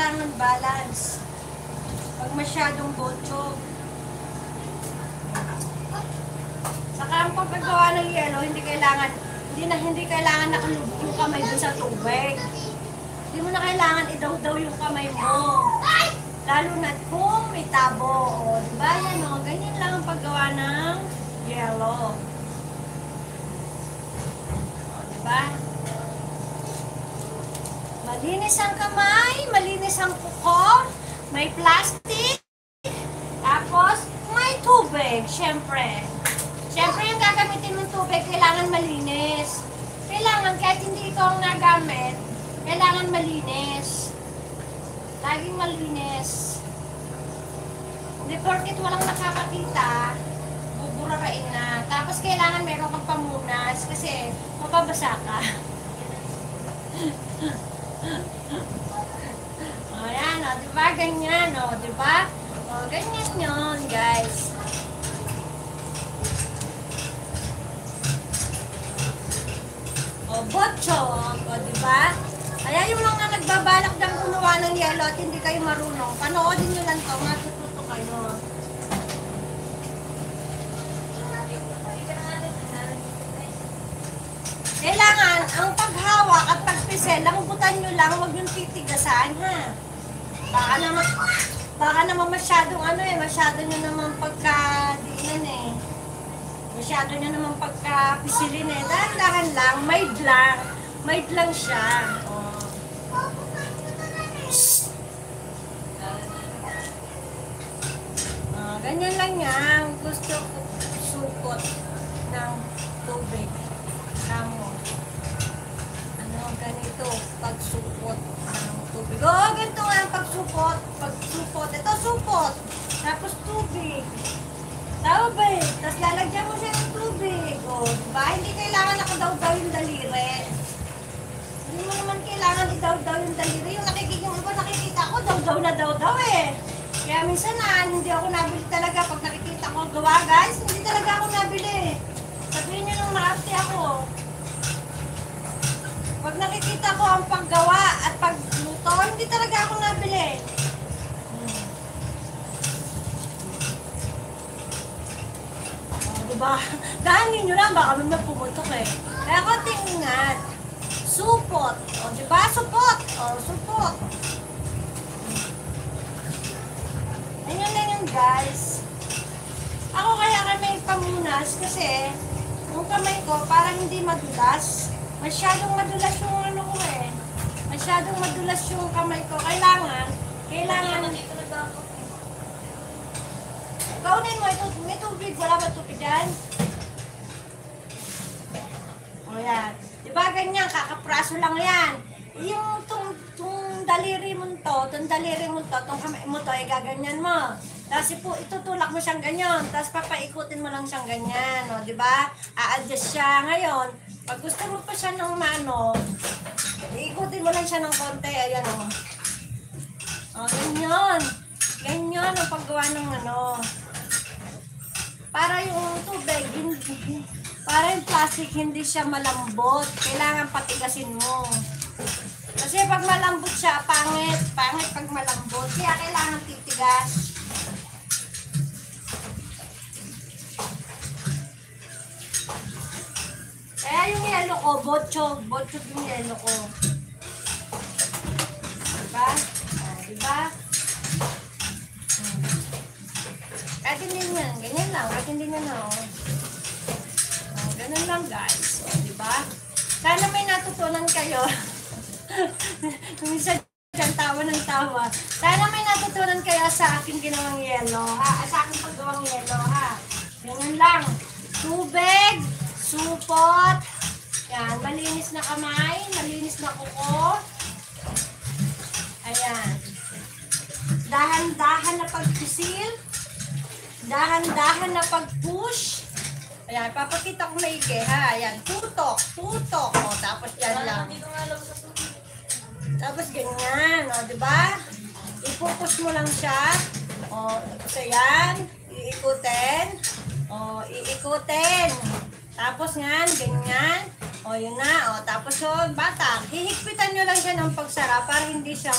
kailangan balance. Pag masyadong botso. Saka ang pagkagawa ng yelo, hindi kailangan nakalubog yung kamay dun sa tubig. Hindi mo na kailangan idaw-daw yung kamay mo. Lalo na kung may tabo. O, diba yan o? Ganyan lang ang paggawa ng yelo. O, diba? Malinis ang kamay, malinis ang kuko, may plastic, tapos may tubig, syempre. Syempre yung gagamitin mong tubig, kailangan malinis. Kailangan, kahit hindi ito ang nagamit, kailangan malinis. Laging malinis. Hindi porket walang nakakakita, buburain na. Tapos kailangan meron kang pamunas kasi mababasa ka. O yan, o, diba? Ganyan, o, diba? O, ganyan yun, guys. O, botchog, o, diba? Kaya yung mga nagbabalak ng gumawa ng yelo at hindi kayo marunong, panoodin nyo lang to, matututo kayo. Kailangan, ang paghawak at pagpisel, lambutan nyo lang, huwag yung titigasan, ha? Baka naman masyadong masyado nyo naman pagka-diinan eh. Masyado nyo naman pagka-pisilin eh. Dahan-dahan lang, mild lang siya. Ganyan lang yan. Gusto ko supot ng tubig. Kamo. Ganito, pagsupot ng tubig. Oo, ganito nga ang pagsupot. Pagsupot. Ito, supot. Tapos tubig. Tubig. Tapos lalagyan mo siya ng tubig. O, diba? Hindi kailangan nakadaw-daw yung daliri. Hindi mo naman kailangan idaw-daw yung daliri. Yung nakikita ko, daw-daw na daw-daw eh. Kaya minsan hindi ako nabili talaga. Pag nakikita ko gawa, guys, hindi talaga ako nabili. Sabihin nyo nung maarte ako. Pag nakikita ko ang paggawa at pagluto, hindi talaga ako nabili. Diba? Dahanin nyo lang, baka may pumutok eh. Kaya ko tingnan. Supot. O, diba? Supot. O, supot. Ganyan lang yun, guys. Ako kaya may pamunas kasi yung kamay ko parang hindi madulas. Masyadong madulas yung ano ko eh. Masyadong madulas yung kamay ko. Kailangan. Kaunin mo ito. May tubig. Wala ba tubig dyan? O yan. Diba ganyan? Kakapraso lang yan. Yung itong daliri mo to, itong kamay mo to, ay gaganyan mo. Tapos itutulak mo siyang ganyan. Tapos papaikutin mo lang siyang ganyan. O, diba? A-adjust siya ngayon. Pag gusto mo pa siya ng iikutin mo lang siya ng konti. Ayan o. O, ganyan. Ganyan ang paggawa ng para yung tubig, para yung plastic hindi siya malambot. Kailangan patigasin mo. Kasi pag malambot siya, pangit. Pangit pag malambot. Kaya kailangan titigas. Kaya yung yelo ko, botchog yung yelo ko. Diba? Diba? Kahit hindi nyan, ganyan lang. Kahit hindi nyan ganun lang guys. Diba? Sana may natutunan kayo. Minsan dyan, tawa ng tawa. Sana may natutunan kayo sa aking ginawang yelo, ha? Sa aking paggawang yelo, ha? Ganyan lang. Tubig, supot, yan, malinis na kamay, malinis na kuko. Ayan. Dahan-dahan na pagpisil, dahan-dahan na pag-push. Ayan, papakita ko maigi, ha? Ayan, tutok. O, tapos yan lang. Tapos ganyan, o, diba? Ipupush mo lang siya. O, tapos ayan, iikutin. O, iikutin. Tapos nga, ganyan. O, yun na. O, tapos yun, batak. Hihigpitan nyo lang siya ng pagsara para hindi siya